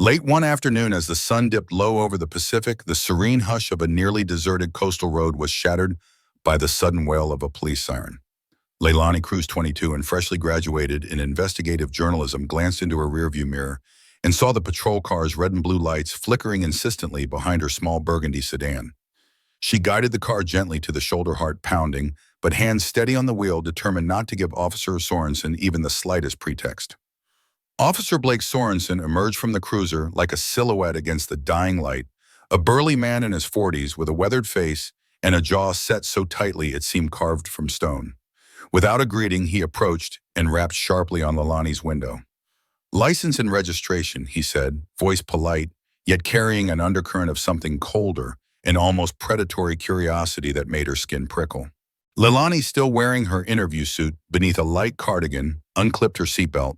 Late one afternoon, as the sun dipped low over the Pacific, the serene hush of a nearly deserted coastal road was shattered by the sudden wail of a police siren. Leilani Cruz, 22 and freshly graduated in investigative journalism, glanced into her rearview mirror and saw the patrol car's red and blue lights flickering insistently behind her small burgundy sedan. She guided the car gently to the shoulder, heart pounding, but hands steady on the wheel, determined not to give Officer Sorensen even the slightest pretext. Officer Blake Sorensen emerged from the cruiser like a silhouette against the dying light, a burly man in his 40s with a weathered face and a jaw set so tightly it seemed carved from stone. Without a greeting, he approached and rapped sharply on Leilani's window. "License and registration," he said, voice polite, yet carrying an undercurrent of something colder, an almost predatory curiosity that made her skin prickle. Leilani, still wearing her interview suit beneath a light cardigan, unclipped her seatbelt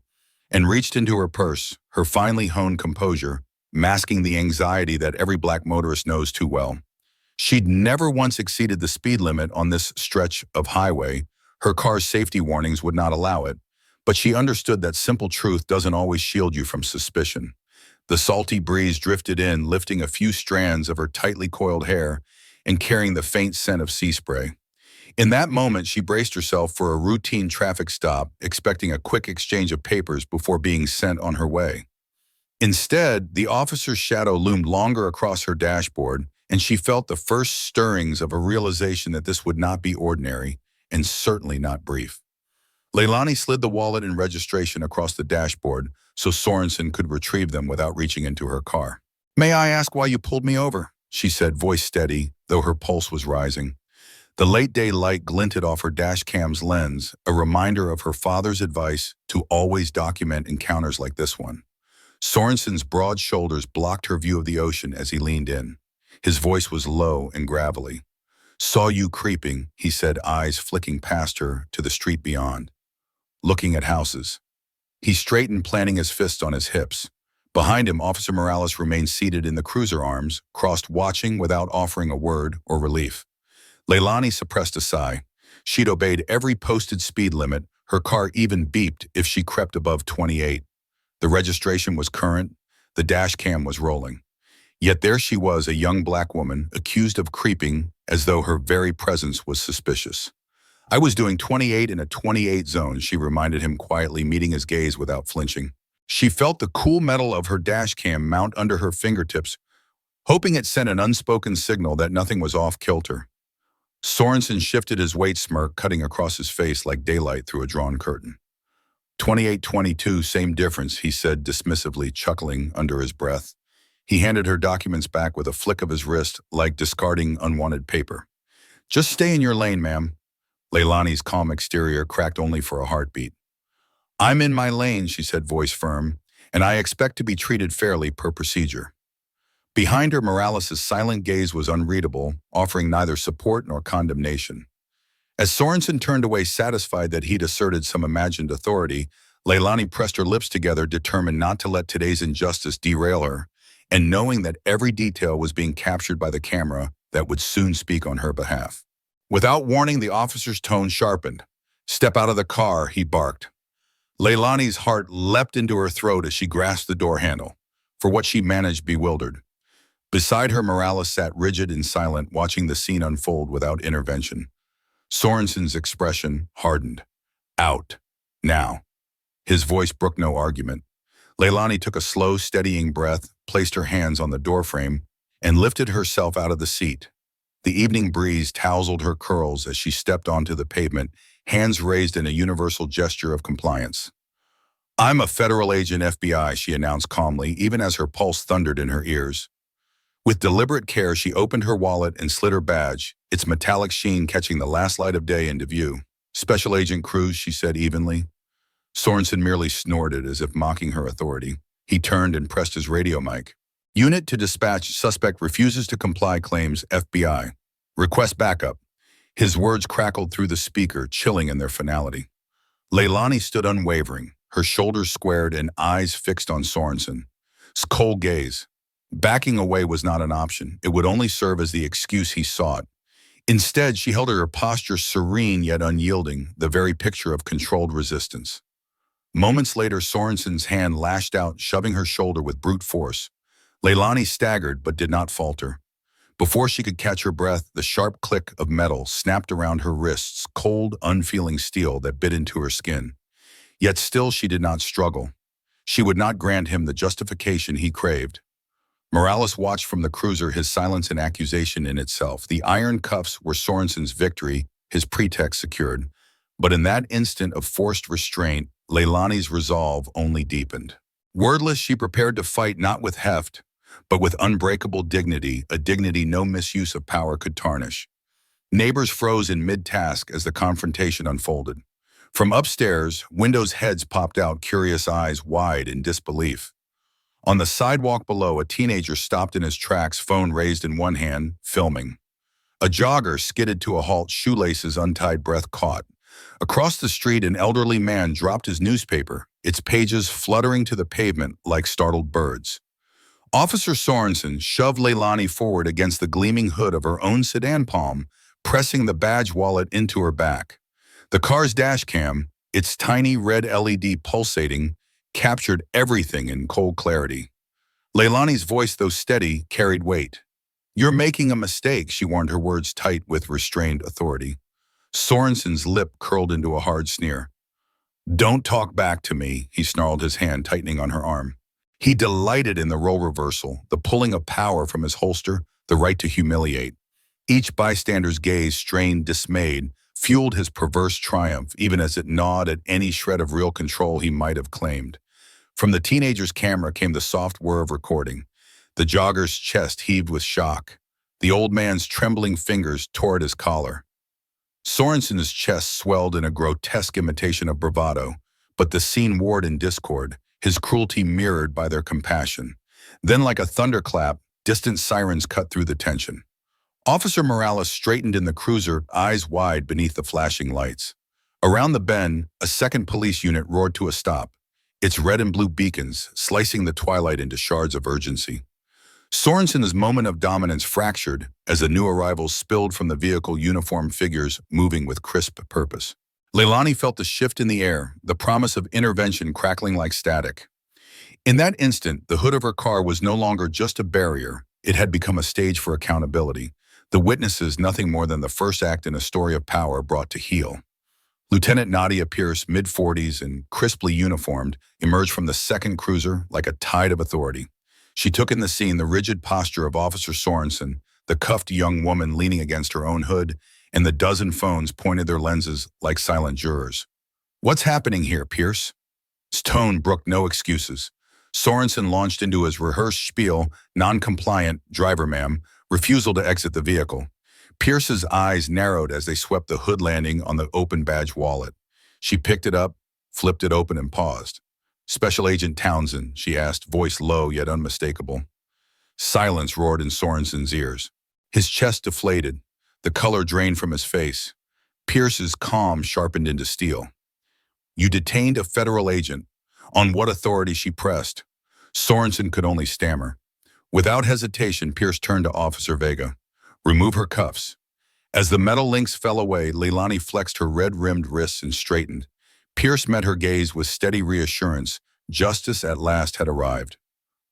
and reached into her purse, her finely honed composure masking the anxiety that every black motorist knows too well. She'd never once exceeded the speed limit on this stretch of highway. Her car's safety warnings would not allow it, but she understood that simple truth doesn't always shield you from suspicion. The salty breeze drifted in, lifting a few strands of her tightly coiled hair and carrying the faint scent of sea spray. In that moment, she braced herself for a routine traffic stop, expecting a quick exchange of papers before being sent on her way. Instead, the officer's shadow loomed longer across her dashboard, and she felt the first stirrings of a realization that this would not be ordinary, and certainly not brief. Leilani slid the wallet and registration across the dashboard so Sorensen could retrieve them without reaching into her car. "May I ask why you pulled me over?" she said, voice steady, though her pulse was rising. The late-day light glinted off her dash cam's lens, a reminder of her father's advice to always document encounters like this one. Sorensen's broad shoulders blocked her view of the ocean as he leaned in. His voice was low and gravelly. "Saw you creeping," he said, eyes flicking past her to the street beyond, looking at houses. He straightened, planting his fist on his hips. Behind him, Officer Morales remained seated in the cruiser arms, crossed, watching without offering a word or relief. Leilani suppressed a sigh. She'd obeyed every posted speed limit. Her car even beeped if she crept above 28. The registration was current. The dash cam was rolling. Yet there she was, a young black woman, accused of creeping as though her very presence was suspicious. "I was doing 28 in a 28 zone," she reminded him quietly, meeting his gaze without flinching. She felt the cool metal of her dash cam mount under her fingertips, hoping it sent an unspoken signal that nothing was off kilter. Sorensen shifted his weight, smirk cutting across his face like daylight through a drawn curtain. 28-22, same difference," he said dismissively, chuckling under his breath. He handed her documents back with a flick of his wrist, like discarding unwanted paper. "Just stay in your lane, ma'am." Leilani's calm exterior cracked only for a heartbeat. "I'm in my lane," she said, voice firm, "and I expect to be treated fairly per procedure." Behind her, Morales' silent gaze was unreadable, offering neither support nor condemnation. As Sorensen turned away, satisfied that he'd asserted some imagined authority, Leilani pressed her lips together, determined not to let today's injustice derail her, and knowing that every detail was being captured by the camera that would soon speak on her behalf. Without warning, the officer's tone sharpened. "Step out of the car," he barked. Leilani's heart leapt into her throat as she grasped the door handle, for what she managed bewildered. Beside her, Morales sat rigid and silent, watching the scene unfold without intervention. Sorensen's expression hardened. "Out. Now." His voice brooked no argument. Leilani took a slow, steadying breath, placed her hands on the doorframe, and lifted herself out of the seat. The evening breeze tousled her curls as she stepped onto the pavement, hands raised in a universal gesture of compliance. "I'm a federal agent, FBI," she announced calmly, even as her pulse thundered in her ears. With deliberate care, she opened her wallet and slid her badge, its metallic sheen catching the last light of day into view. "Special Agent Cruz," she said evenly. Sorensen merely snorted as if mocking her authority. He turned and pressed his radio mic. "Unit to dispatch, suspect refuses to comply, claims FBI. Request backup." His words crackled through the speaker, chilling in their finality. Leilani stood unwavering, her shoulders squared and eyes fixed on Sorensen's cold gaze. Backing away was not an option. It would only serve as the excuse he sought. Instead, she held her posture serene yet unyielding, the very picture of controlled resistance. Moments later, Sorensen's hand lashed out, shoving her shoulder with brute force. Leilani staggered but did not falter. Before she could catch her breath, the sharp click of metal snapped around her wrists, cold, unfeeling steel that bit into her skin. Yet still she did not struggle. She would not grant him the justification he craved. Morales watched from the cruiser, his silence an accusation in itself. The iron cuffs were Sorensen's victory, his pretext secured. But in that instant of forced restraint, Leilani's resolve only deepened. Wordless, she prepared to fight not with heft, but with unbreakable dignity, a dignity no misuse of power could tarnish. Neighbors froze in mid-task as the confrontation unfolded. From upstairs, windows' heads popped out, curious eyes wide in disbelief. On the sidewalk below, a teenager stopped in his tracks, phone raised in one hand, filming. A jogger skidded to a halt, shoelaces untied, breath caught. Across the street, an elderly man dropped his newspaper, its pages fluttering to the pavement like startled birds. Officer Sorensen shoved Leilani forward against the gleaming hood of her own sedan Palm, pressing the badge wallet into her back. The car's dash cam, its tiny red LED pulsating, captured everything in cold clarity. Leilani's voice, though steady, carried weight. "You're making a mistake," she warned, her words tight with restrained authority. Sorensen's lip curled into a hard sneer. "Don't talk back to me," he snarled, his hand tightening on her arm. He delighted in the role reversal, the pulling of power from his holster, the right to humiliate. Each bystander's gaze, strained, dismayed, fueled his perverse triumph, even as it gnawed at any shred of real control he might have claimed. From the teenager's camera came the soft whir of recording. The jogger's chest heaved with shock. The old man's trembling fingers tore at his collar. Sorensen's chest swelled in a grotesque imitation of bravado, but the scene warred in discord, his cruelty mirrored by their compassion. Then, like a thunderclap, distant sirens cut through the tension. Officer Morales straightened in the cruiser, eyes wide beneath the flashing lights. Around the bend, a second police unit roared to a stop, its red and blue beacons slicing the twilight into shards of urgency. Sorensen's moment of dominance fractured as the new arrivals spilled from the vehicle, uniformed figures moving with crisp purpose. Leilani felt the shift in the air, the promise of intervention crackling like static. In that instant, the hood of her car was no longer just a barrier. It had become a stage for accountability. The witnesses, nothing more than the first act in a story of power brought to heel. Lieutenant Nadia Pierce, mid-40s and crisply uniformed, emerged from the second cruiser like a tide of authority. She took in the scene, the rigid posture of Officer Sorensen, the cuffed young woman leaning against her own hood, and the dozen phones pointed their lenses like silent jurors. "What's happening here, Pierce?" His tone brooked no excuses. Sorensen launched into his rehearsed spiel, non-compliant, driver ma'am, refusal to exit the vehicle. Pierce's eyes narrowed as they swept the hood landing on the open badge wallet. She picked it up, flipped it open, and paused. "Special Agent Townsend," she asked, voice low yet unmistakable. Silence roared in Sorensen's ears. His chest deflated, the color drained from his face. Pierce's calm sharpened into steel. "You detained a federal agent. On what authority?" she pressed. Sorensen could only stammer. Without hesitation, Pierce turned to Officer Vega. "Remove her cuffs." As the metal links fell away, Leilani flexed her red-rimmed wrists and straightened. Pierce met her gaze with steady reassurance. Justice at last had arrived.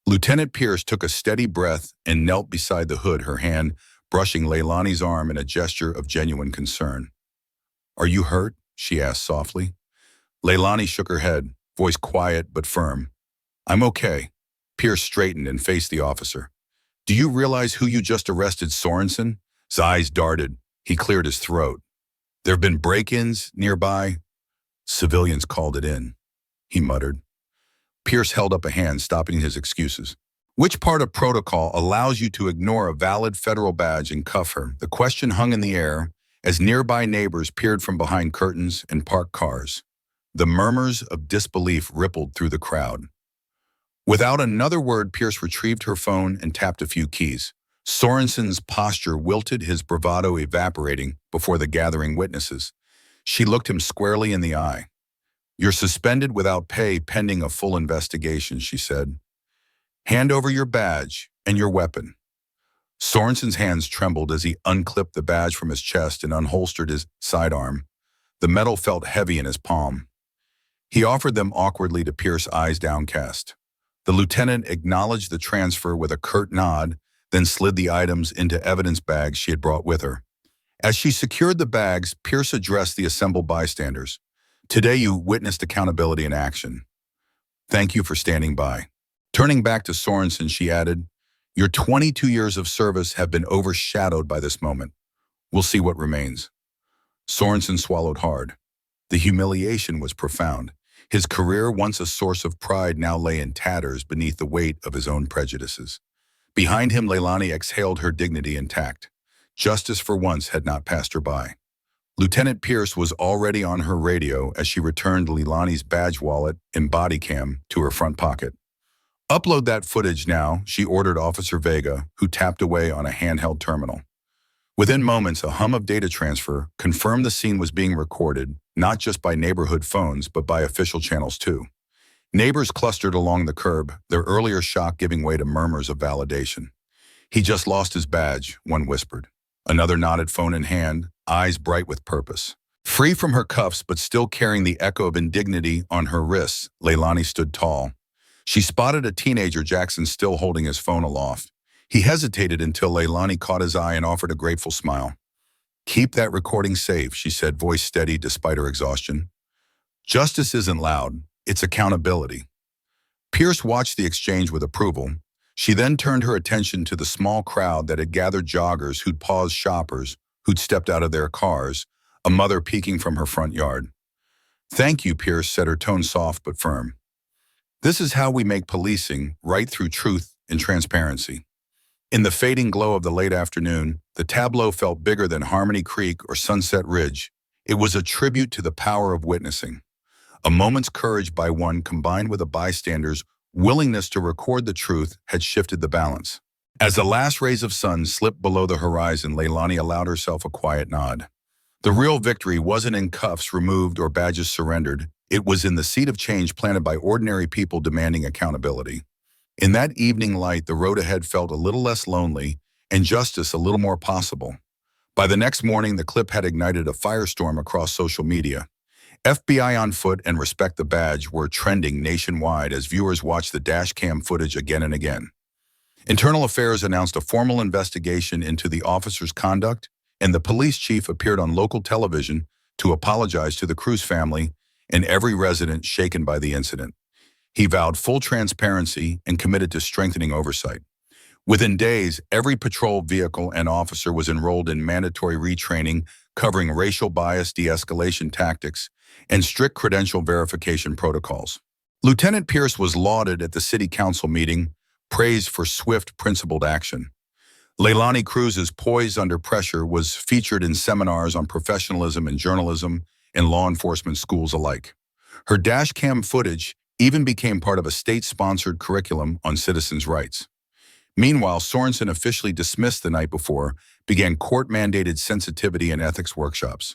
Lieutenant Pierce took a steady breath and knelt beside the hood, her hand brushing Leilani's arm in a gesture of genuine concern. "Are you hurt?" she asked softly. Leilani shook her head, voice quiet but firm. "I'm okay." Pierce straightened and faced the officer. "Do you realize who you just arrested, Sorensen?" His eyes darted. He cleared his throat. "There have been break-ins nearby." "Civilians called it in," he muttered. Pierce held up a hand, stopping his excuses. "Which part of protocol allows you to ignore a valid federal badge and cuff her?" The question hung in the air as nearby neighbors peered from behind curtains and parked cars. The murmurs of disbelief rippled through the crowd. Without another word, Pierce retrieved her phone and tapped a few keys. Sorensen's posture wilted, his bravado evaporating before the gathering witnesses. She looked him squarely in the eye. "You're suspended without pay pending a full investigation," she said. "Hand over your badge and your weapon." Sorensen's hands trembled as he unclipped the badge from his chest and unholstered his sidearm. The metal felt heavy in his palm. He offered them awkwardly to Pierce, eyes downcast. The lieutenant acknowledged the transfer with a curt nod, then slid the items into evidence bags she had brought with her. As she secured the bags, Pierce addressed the assembled bystanders. "Today you witnessed accountability in action. Thank you for standing by." Turning back to Sorensen, she added, "Your 22 years of service have been overshadowed by this moment. We'll see what remains." Sorensen swallowed hard. The humiliation was profound. His career, once a source of pride, now lay in tatters beneath the weight of his own prejudices. Behind him, Leilani exhaled her dignity intact. Justice for once had not passed her by. Lieutenant Pierce was already on her radio as she returned Leilani's badge wallet and body cam to her front pocket. "Upload that footage now," she ordered Officer Vega, who tapped away on a handheld terminal. Within moments, a hum of data transfer confirmed the scene was being recorded, not just by neighborhood phones, but by official channels too. Neighbors clustered along the curb, their earlier shock giving way to murmurs of validation. "He just lost his badge," one whispered. Another nodded, phone in hand, eyes bright with purpose. Free from her cuffs but still carrying the echo of indignity on her wrists, Leilani stood tall. She spotted a teenager, Jackson, still holding his phone aloft. He hesitated until Leilani caught his eye and offered a grateful smile. "Keep that recording safe," she said, voice steady despite her exhaustion. "Justice isn't loud, it's accountability." Pierce watched the exchange with approval. She then turned her attention to the small crowd that had gathered, joggers who'd paused, shoppers who'd stepped out of their cars, a mother peeking from her front yard. "Thank you," Pierce said, her tone soft but firm. "This is how we make policing, right through truth and transparency." In the fading glow of the late afternoon, the tableau felt bigger than Harmony Creek or Sunset Ridge. It was a tribute to the power of witnessing. A moment's courage by one combined with a bystander's willingness to record the truth had shifted the balance. As the last rays of sun slipped below the horizon, Leilani allowed herself a quiet nod. The real victory wasn't in cuffs removed or badges surrendered. It was in the seed of change planted by ordinary people demanding accountability. In that evening light, the road ahead felt a little less lonely and justice a little more possible. By the next morning, the clip had ignited a firestorm across social media. FBI on foot and Respect the Badge were trending nationwide as viewers watched the dash cam footage again and again. Internal Affairs announced a formal investigation into the officer's conduct, and the police chief appeared on local television to apologize to the Cruz family and every resident shaken by the incident. He vowed full transparency and committed to strengthening oversight. Within days, every patrol vehicle and officer was enrolled in mandatory retraining covering racial bias de-escalation tactics and strict credential verification protocols. Lieutenant Pierce was lauded at the city council meeting, praised for swift, principled action. Leilani Cruz's poise under pressure was featured in seminars on professionalism in journalism and law enforcement schools alike. Her dash cam footage even became part of a state-sponsored curriculum on citizens' rights. Meanwhile, Sorensen, officially dismissed the night before, began court-mandated sensitivity and ethics workshops.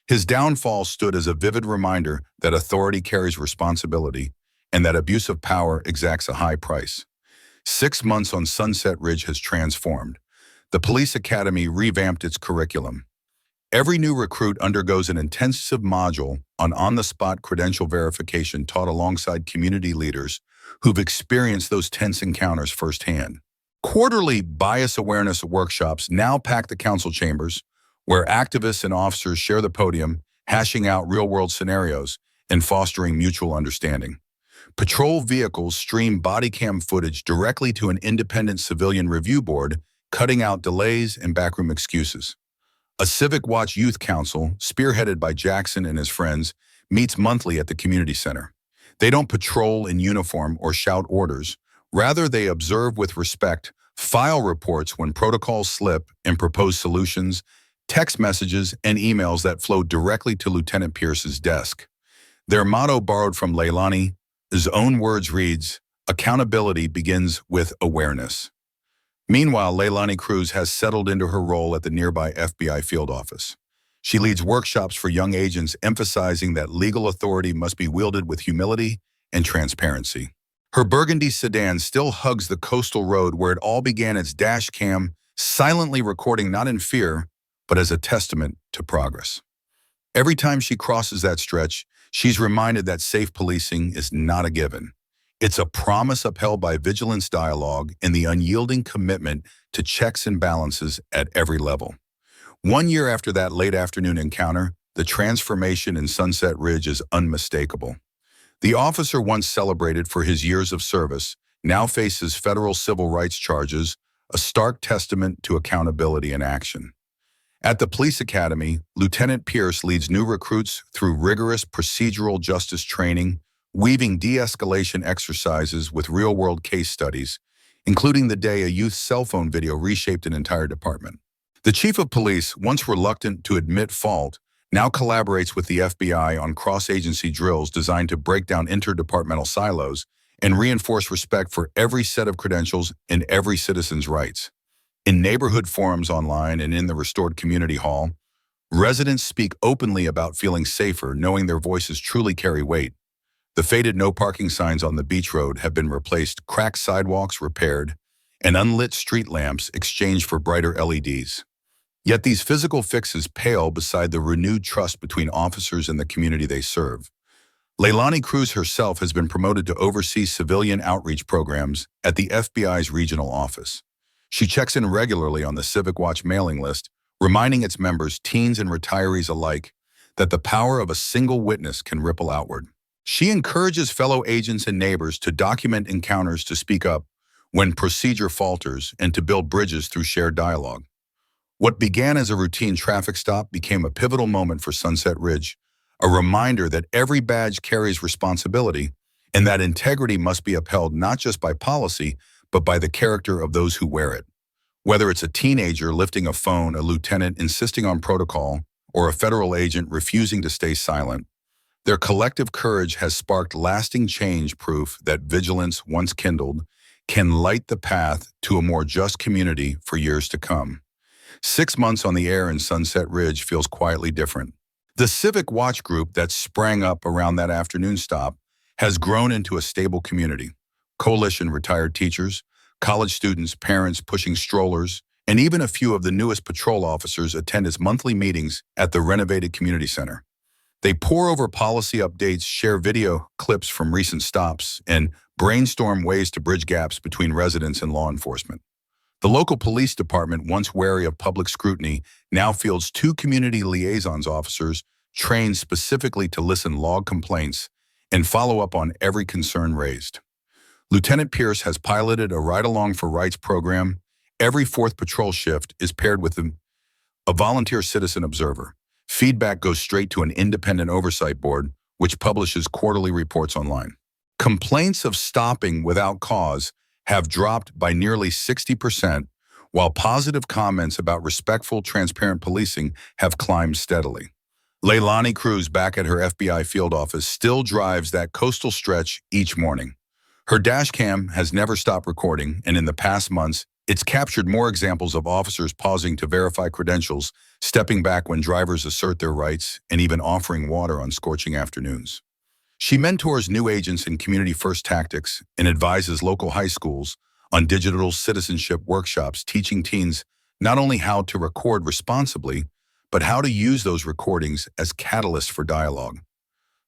His downfall stood as a vivid reminder that authority carries responsibility and that abuse of power exacts a high price. 6 months on Sunset Ridge has transformed. The police academy revamped its curriculum. Every new recruit undergoes an intensive module on-the-spot credential verification taught alongside community leaders who've experienced those tense encounters firsthand. Quarterly bias awareness workshops now pack the council chambers, where activists and officers share the podium, hashing out real-world scenarios and fostering mutual understanding. Patrol vehicles stream body cam footage directly to an independent civilian review board, cutting out delays and backroom excuses. A Civic Watch Youth Council, spearheaded by Jackson and his friends, meets monthly at the community center. They don't patrol in uniform or shout orders. Rather, they observe with respect, file reports when protocols slip, and propose solutions, text messages, and emails that flow directly to Lieutenant Pierce's desk. Their motto, borrowed from Leilani's own words, reads, "Accountability begins with awareness." Meanwhile, Leilani Cruz has settled into her role at the nearby FBI field office. She leads workshops for young agents, emphasizing that legal authority must be wielded with humility and transparency. Her burgundy sedan still hugs the coastal road where it all began, its dash cam silently recording not in fear, but as a testament to progress. Every time she crosses that stretch, She's reminded that safe policing is not a given. It's a promise upheld by vigilance dialogue and the unyielding commitment to checks and balances at every level. 1 year after that late afternoon encounter, the transformation in Sunset Ridge is unmistakable. The officer once celebrated for his years of service now faces federal civil rights charges, a stark testament to accountability in action. At the police academy, Lieutenant Pierce leads new recruits through rigorous procedural justice training, weaving de-escalation exercises with real-world case studies, including the day a youth's cell phone video reshaped an entire department. The chief of police, once reluctant to admit fault, now collaborates with the FBI on cross-agency drills designed to break down interdepartmental silos and reinforce respect for every set of credentials and every citizen's rights. In neighborhood forums online and in the restored community hall, residents speak openly about feeling safer, knowing their voices truly carry weight. The faded no parking signs on the beach road have been replaced, cracked sidewalks repaired, and unlit street lamps exchanged for brighter LEDs. Yet these physical fixes pale beside the renewed trust between officers and the community they serve. Leilani Cruz herself has been promoted to oversee civilian outreach programs at the FBI's regional office. She checks in regularly on the Civic Watch mailing list, reminding its members, teens and retirees alike, that the power of a single witness can ripple outward. She encourages fellow agents and neighbors to document encounters, to speak up when procedure falters, and to build bridges through shared dialogue. What began as a routine traffic stop became a pivotal moment for Sunset Ridge, a reminder that every badge carries responsibility and that integrity must be upheld not just by policy, but by the character of those who wear it. Whether it's a teenager lifting a phone, a lieutenant insisting on protocol, or a federal agent refusing to stay silent, their collective courage has sparked lasting change, proof that vigilance, once kindled, can light the path to a more just community for years to come. 6 months on the air in Sunset Ridge feels quietly different. The Civic Watch group that sprang up around that afternoon stop has grown into a stable community. Coalition retired teachers, college students, parents pushing strollers, and even a few of the newest patrol officers attend its monthly meetings at the renovated community center. They pore over policy updates, share video clips from recent stops, and brainstorm ways to bridge gaps between residents and law enforcement. The local police department, once wary of public scrutiny, now fields 2 community liaisons officers trained specifically to listen log complaints and follow up on every concern raised. Lieutenant Pierce has piloted a Ride Along for Rights program. Every 4th patrol shift is paired with a volunteer citizen observer. Feedback goes straight to an independent oversight board, which publishes quarterly reports online. Complaints of stopping without cause have dropped by nearly 60%, while positive comments about respectful, transparent policing have climbed steadily. Leilani Cruz, back at her FBI field office, still drives that coastal stretch each morning. Her dash cam has never stopped recording, and in the past months, it's captured more examples of officers pausing to verify credentials, stepping back when drivers assert their rights, and even offering water on scorching afternoons. She mentors new agents in community-first tactics and advises local high schools on digital citizenship workshops, teaching teens not only how to record responsibly, but how to use those recordings as catalysts for dialogue.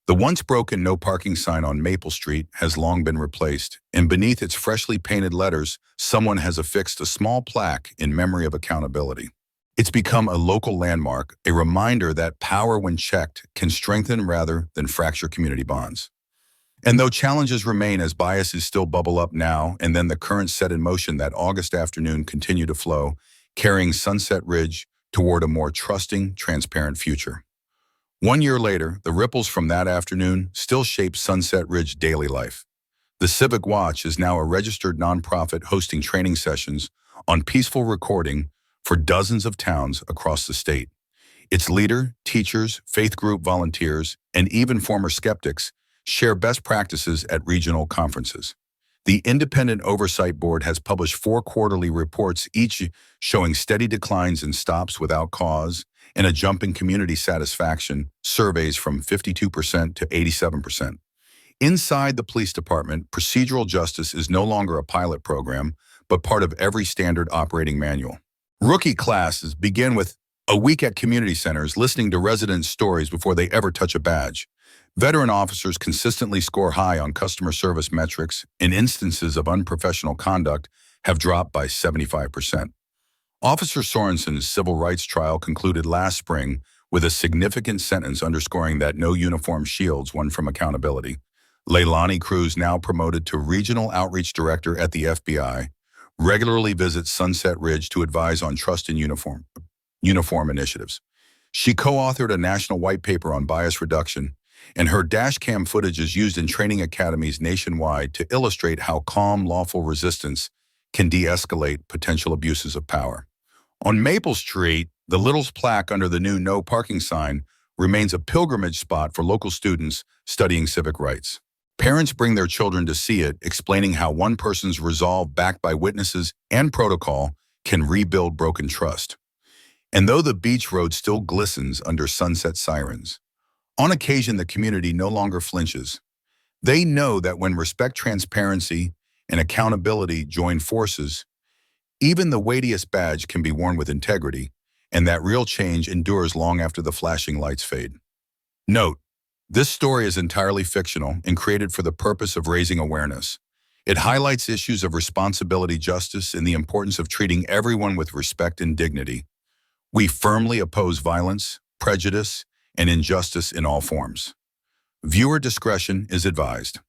The once broken no parking sign on Maple Street has long been replaced, and beneath its freshly painted letters, someone has affixed a small plaque in memory of accountability. It's become a local landmark, a reminder that power, when checked, can strengthen rather than fracture community bonds. And though challenges remain as biases still bubble up now and then, the currents set in motion that August afternoon continue to flow, carrying Sunset Ridge toward a more trusting, transparent future. 1 year later, the ripples from that afternoon still shape Sunset Ridge daily life. The Civic Watch is now a registered nonprofit hosting training sessions on peaceful recording for dozens of towns across the state. Its leader, teachers, faith group volunteers, and even former skeptics share best practices at regional conferences. The Independent Oversight Board has published 4 quarterly reports, each showing steady declines in stops without cause and a jump in community satisfaction, surveys from 52% to 87%. Inside the police department, procedural justice is no longer a pilot program, but part of every standard operating manual. Rookie classes begin with a week at community centers, listening to residents' stories before they ever touch a badge. Veteran officers consistently score high on customer service metrics, and instances of unprofessional conduct have dropped by 75%. Officer Sorensen's civil rights trial concluded last spring with a significant sentence underscoring that no uniform shields one from accountability. Leilani Cruz, now promoted to Regional Outreach Director at the FBI, regularly visits Sunset Ridge to advise on trust in uniform initiatives. She co-authored a national white paper on bias reduction, and her dashcam footage is used in training academies nationwide to illustrate how calm, lawful resistance can de-escalate potential abuses of power. On Maple Street, the Little's plaque under the new no parking sign remains a pilgrimage spot for local students studying civic rights. Parents bring their children to see it, explaining how one person's resolve, backed by witnesses and protocol, can rebuild broken trust. And though the beach road still glistens under sunset sirens, on occasion the community no longer flinches. They know that when respect, transparency, and accountability join forces, even the weightiest badge can be worn with integrity, and that real change endures long after the flashing lights fade. Note, this story is entirely fictional and created for the purpose of raising awareness. It highlights issues of responsibility, justice, and the importance of treating everyone with respect and dignity. We firmly oppose violence, prejudice, and injustice in all forms. Viewer discretion is advised.